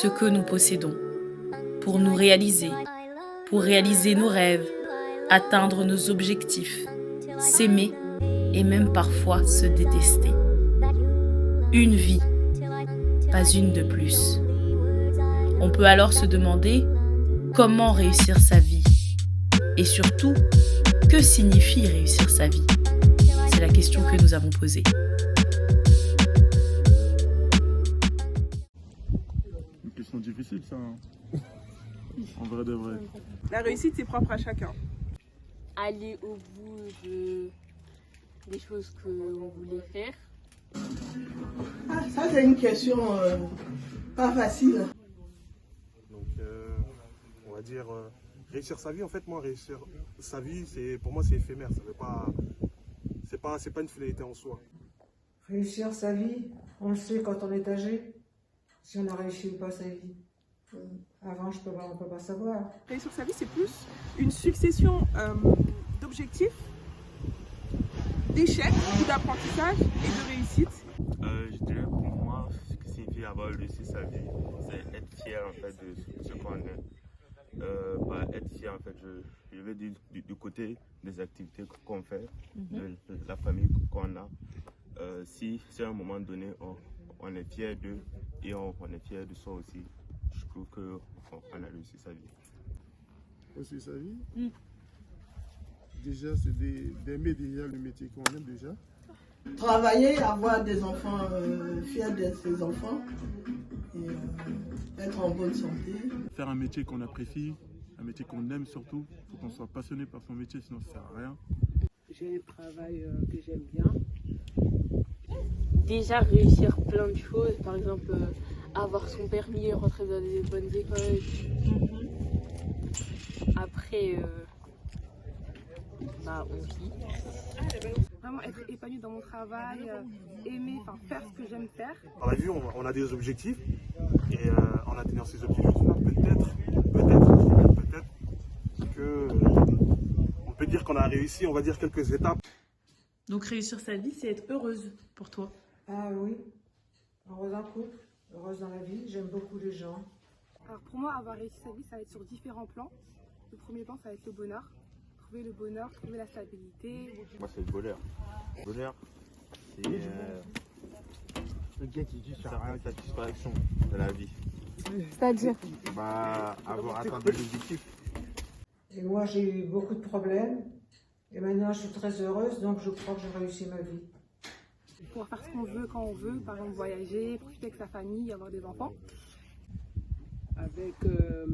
ce que nous possédons, pour nous réaliser, pour réaliser nos rêves, atteindre nos objectifs, s'aimer et même parfois se détester. Une vie, pas une de plus. On peut alors se demander comment réussir sa vie et surtout, que signifie réussir sa vie? C'est la question que nous avons posée. Une question difficile, ça. Hein. En vrai de vrai. La réussite, c'est propre à chacun. Aller au bout des choses que l'on voulait faire. Ah, ça c'est une question pas facile. Donc, on va dire, réussir sa vie, en fait, moi, réussir sa vie, pour moi, c'est éphémère. Ça veut pas, c'est pas une finalité en soi. Réussir sa vie, on le sait quand on est âgé, si on a réussi ou pas sa vie. Avant, on ne peut pas savoir. Réussir sa vie, c'est plus une succession d'objectifs, d'échecs ou d'apprentissage et de réussite. Je dirais pour moi, ce que signifie avoir réussi sa vie, c'est être fier en fait de ce qu'on est. Être fier en fait, je vais dire du côté des activités qu'on fait, de la famille qu'on a. Si à un moment donné on est fier d'eux et on est fier de soi aussi, je trouve qu'on a réussi sa vie. Réussir sa vie déjà, c'est d'aimer déjà le métier qu'on aime déjà. Travailler, avoir des enfants, fiers de ses enfants, et être en bonne santé. Faire un métier qu'on apprécie, un métier qu'on aime surtout. Il faut qu'on soit passionné par son métier, sinon ça ne sert à rien. J'ai un travail que j'aime bien. Déjà réussir plein de choses, par exemple avoir son permis, rentrer dans des bonnes écoles. Après, on vit. Vraiment être épanoui dans mon travail, aimer, faire ce que j'aime faire. Dans la vie, on a des objectifs et en atteignant ces objectifs, peut-être que on peut dire qu'on a réussi, on va dire quelques étapes. Donc réussir sa vie, c'est être heureuse pour toi. Ah oui, heureuse en couple, heureuse dans la vie, j'aime beaucoup les gens. Alors pour moi, avoir réussi sa vie, ça va être sur différents plans. Le premier plan, ça va être le bonheur. Trouver le bonheur, trouver la stabilité. Moi c'est le bonheur. Le bonheur, c'est le gars qui dit certaines satisfactions de la vie. C'est-à-dire Avoir atteint des objectifs. Et moi, j'ai eu beaucoup de problèmes. Et maintenant, je suis très heureuse, donc je crois que j'ai réussi ma vie. Pouvoir faire ce qu'on veut quand on veut, par exemple voyager, profiter avec sa famille, avoir des enfants. Avec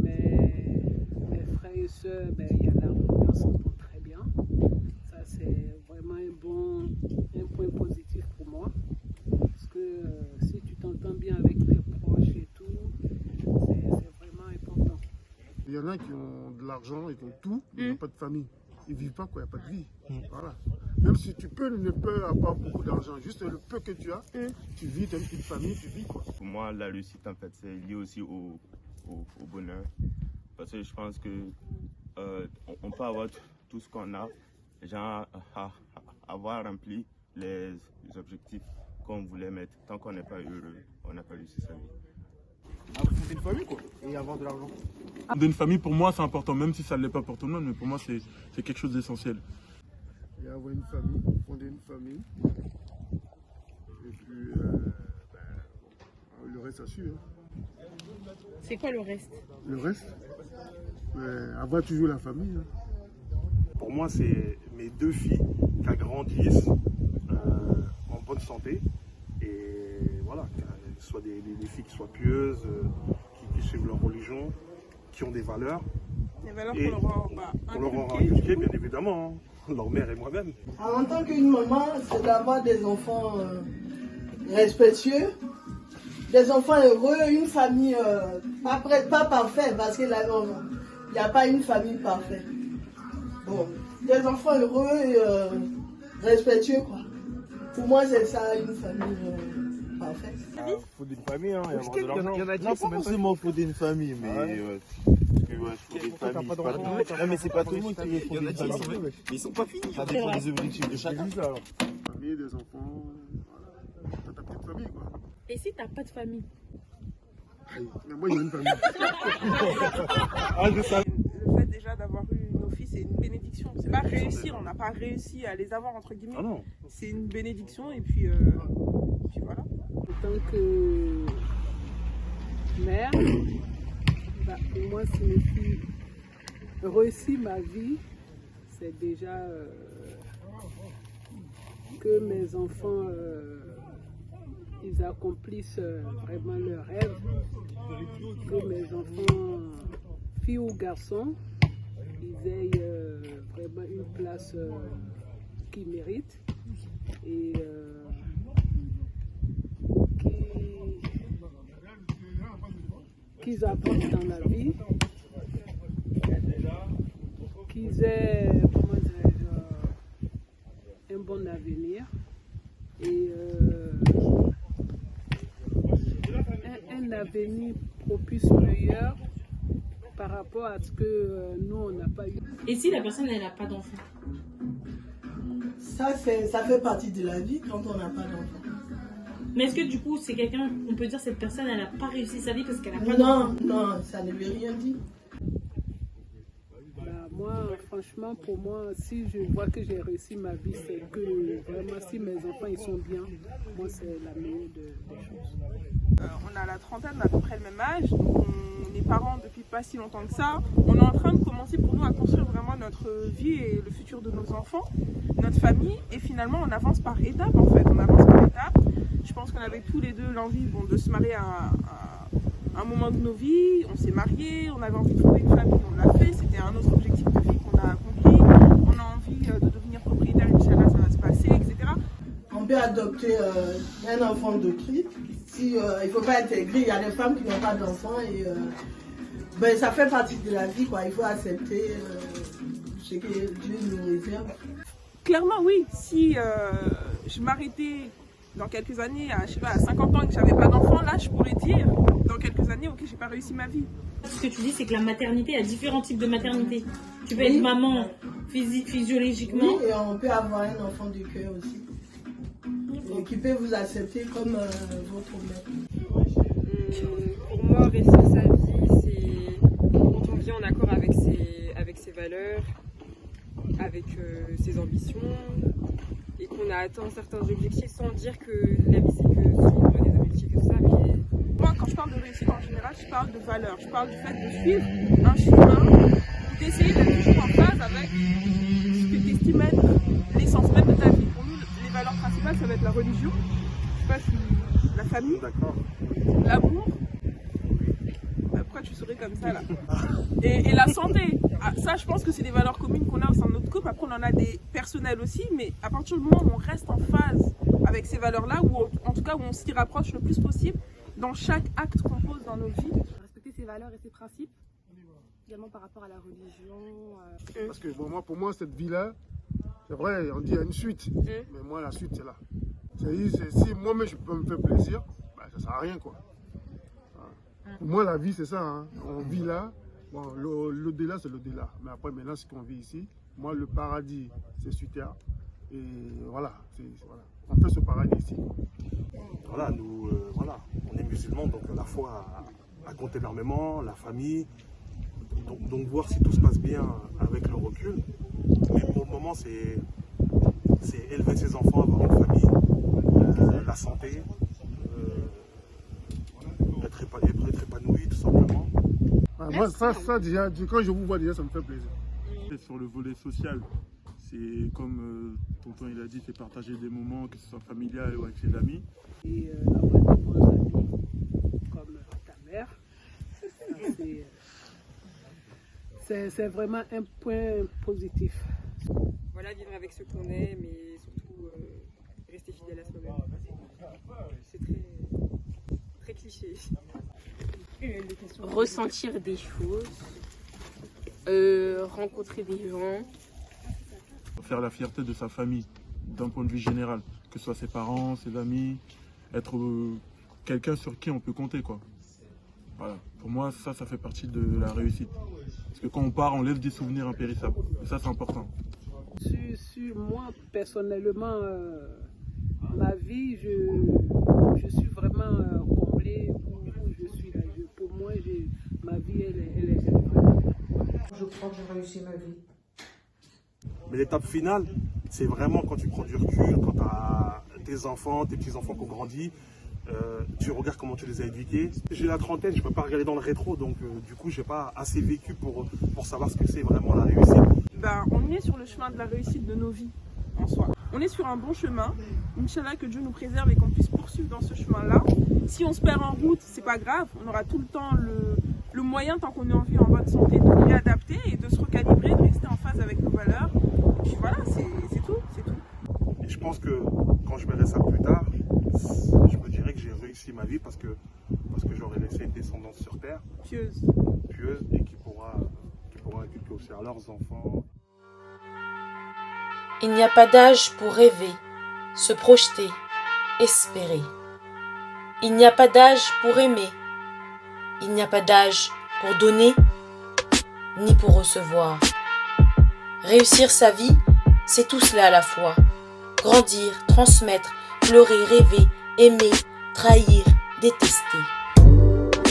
mes frères et sœurs, il y a l'harmonie, on s'entend très bien. Ça, c'est vraiment un point positif pour moi. Parce que si tu t'entends bien avec tes proches et tout, c'est vraiment important. Il y en a qui ont de l'argent et qui ont tout, mais ils n'ont pas de famille. Ils ne vivent pas, quoi, il n'y a pas de vie. Voilà. Même si tu ne peux avoir beaucoup d'argent, juste le peu que tu as, tu vis, tu as une petite famille, tu vis, quoi. Pour moi, la réussite, en fait, c'est lié aussi au bonheur. Parce que je pense que on peut avoir tout ce qu'on a, genre avoir rempli les objectifs qu'on voulait mettre. Tant qu'on n'est pas heureux, on n'a pas réussi sa vie. Fonder une famille, quoi, et avoir de l'argent. Fonder une famille, pour moi, c'est important, même si ça ne l'est pas pour tout le monde, mais pour moi, c'est quelque chose d'essentiel. Et avoir une famille, fonder une famille, et puis le reste, ça suit. Hein. C'est quoi le reste? Le reste, avoir toujours la famille. Hein. Pour moi, c'est mes deux filles qui grandissent en bonne santé et voilà, qu'elles soient des filles qui soient pieuses, qui suivent leur religion, qui ont des valeurs. Les valeurs Et qu'on leur aura inculquées, bien évidemment, hein, leur mère et moi-même. En tant qu'une maman, c'est d'avoir des enfants respectueux, des enfants heureux, une famille pas parfaite, parce qu'il n'y a pas une famille parfaite. Bon, des enfants heureux et respectueux, quoi. Pour moi, c'est ça, une famille parfaite. Faut d'une famille, hein, et avoir de l'argent. Il y en a qui Non, pas forcément faut d'une famille, mais faut d'une famille. Non, mais c'est pas tout le monde qui veut fonder une famille. Mais ils sont pas finis. Ça dépend des objectifs de chacun. Famille, des enfants, voilà. T'as ta petite famille, quoi. Et si t'as pas de famille? Mais moi, j'ai une famille. Ah, je savais. Le fait déjà d'avoir eu nos filles, c'est une bénédiction. C'est pas réussir, on n'a pas réussi à les avoir, entre guillemets. Ah non. C'est une bénédiction et puis voilà. En tant que mère, bah, pour moi, signifie réussir ma vie, c'est déjà que mes enfants ils accomplissent vraiment leurs rêves, que mes enfants, filles ou garçons, ils aient vraiment une place qu'ils méritent et qu'ils avancent dans la vie, qu'ils aient, comment dirais-je, un bon avenir et un avenir propice meilleur par rapport à ce que nous on n'a pas eu. Et si la personne elle n'a pas d'enfant? Ça fait partie de la vie quand on n'a pas d'enfant. Mais est-ce que du coup c'est quelqu'un, on peut dire cette personne elle n'a pas réussi sa vie parce qu'elle n'a pas d'enfant? Non, ça ne veut rien dire. Moi, franchement, pour moi, si je vois que j'ai réussi ma vie, c'est que vraiment, si mes enfants ils sont bien, moi, c'est la meilleure des choses. On a la trentaine, à peu près le même âge, donc on est parents depuis pas si longtemps que ça. On est en train de commencer pour nous à construire vraiment notre vie et le futur de nos enfants, notre famille, et finalement, on avance par étapes en fait. On avance par étapes. Je pense qu'on avait tous les deux l'envie de se marier à un moment de nos vies, on s'est mariés, on avait envie de trouver une famille, on l'a fait, c'était un autre objectif de vie qu'on a accompli, on a envie de devenir propriétaire, Inch'Allah, ça va se passer, etc. On peut adopter un enfant d'autrui, il ne faut pas intégrer, il y a des femmes qui n'ont pas d'enfants et ben, ça fait partie de la vie, quoi. Il faut accepter ce que Dieu nous réserve. Clairement oui, si je m'arrêtais dans quelques années, je sais pas, à 50 ans et que j'avais pas d'enfant, là je pourrais dire dans quelques années, ok, j'ai pas réussi ma vie. Ce que tu dis, c'est que la maternité, il y a différents types de maternité. Tu peux être maman physiologiquement. Oui, et on peut avoir un enfant du cœur aussi. Et qui peut vous accepter comme votre mère. Pour moi, réussir sa vie, c'est quand on vit en accord avec ses valeurs, avec ses ambitions, et qu'on a atteint certains objectifs sans dire que la vie c'est que suivre des objectifs et tout ça, mais... Moi quand je parle de réussite en général, je parle de valeurs, je parle du fait de suivre un chemin, d'essayer d'être toujours en phase avec ce que tu estimes être l'essence même de ta vie. Pour nous, les valeurs principales, ça va être la religion, je sais pas si la famille, l'amour, pourquoi tu serais comme ça là, et la santé. Ça, je pense que c'est des valeurs communes qu'on a au sein de notre couple. Après, on en a des personnelles aussi, mais à partir du moment où on reste en phase avec ces valeurs-là, ou en tout cas où on s'y rapproche le plus possible dans chaque acte qu'on pose dans nos vies. Respecter ses valeurs et ses principes, également par rapport à la religion. Parce que bon, pour moi, cette vie-là, c'est vrai, on dit il y a une suite, mais moi, la suite, c'est là. Si moi-même, je peux me faire plaisir, bah, ça ne sert à rien, quoi. Pour moi, la vie, c'est ça. Hein. On vit là. Bon, l'au-delà, c'est l'au-delà. Mais après, maintenant, ce qu'on vit ici, moi, le paradis, c'est sur terre. Et voilà, voilà. On fait ce paradis ici. Voilà, nous, on est musulmans, donc la foi compte énormément, la famille. Donc voir si tout se passe bien avec le recul. Mais pour le moment, c'est élever ses enfants, avoir une famille, la santé, être épanoui, tout simplement. Moi, ça déjà, quand je vous vois déjà, ça me fait plaisir. Sur le volet social, c'est comme tonton il a dit, c'est partager des moments, que ce soit familial ou avec ses amis. Et avoir de bons amis comme ta mère, c'est vraiment un point positif. Voilà, vivre avec ce qu'on est, mais surtout rester fidèle à soi-même. C'est très cliché. Ressentir des choses, rencontrer des gens. Faire la fierté de sa famille, d'un point de vue général, que ce soit ses parents, ses amis, être quelqu'un sur qui on peut compter, quoi. Voilà. Pour moi, ça fait partie de la réussite. Parce que quand on part, on laisse des souvenirs impérissables. Et ça, c'est important. Sur moi, personnellement, ma vie, je suis vraiment comblé où je suis là. Je moins, ma vie, elle est vraiment bien. Je crois que j'ai réussi ma vie. Mais l'étape finale, c'est vraiment quand tu prends du recul, quand tu as tes enfants, tes petits-enfants qui ont grandi, tu regardes comment tu les as éduqués. J'ai la trentaine, je ne peux pas regarder dans le rétro, donc du coup, je n'ai pas assez vécu pour savoir ce que c'est vraiment la réussite. On est sur le chemin de la réussite de nos vies en soi. On est sur un bon chemin. Inch'Allah, que Dieu nous préserve et qu'on puisse poursuivre dans ce chemin-là. Si on se perd en route, c'est pas grave. On aura tout le temps le moyen, tant qu'on est en vie, en bonne santé, de nous réadapter et de se recalibrer, de rester en phase avec nos valeurs. Et puis voilà, c'est tout. Et je pense que quand je verrai ça plus tard, je me dirais que j'ai réussi ma vie parce que j'aurais laissé une descendance sur terre. Pieuse et qui pourra inculquer aussi à leurs enfants. Il n'y a pas d'âge pour rêver, se projeter, espérer. Il n'y a pas d'âge pour aimer. Il n'y a pas d'âge pour donner, ni pour recevoir. Réussir sa vie, c'est tout cela à la fois. Grandir, transmettre, pleurer, rêver, aimer, trahir, détester.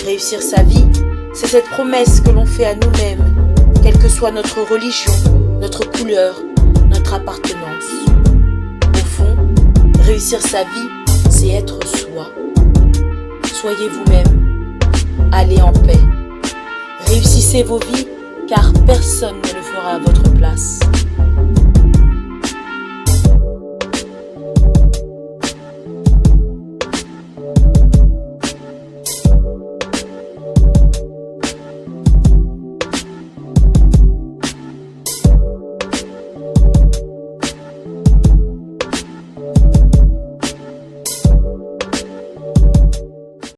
Réussir sa vie, c'est cette promesse que l'on fait à nous-mêmes, quelle que soit notre religion, notre couleur, notre appartenance. Au fond, réussir sa vie, c'est être soi. Soyez vous-même, allez en paix. Réussissez vos vies, car personne ne le fera à votre place.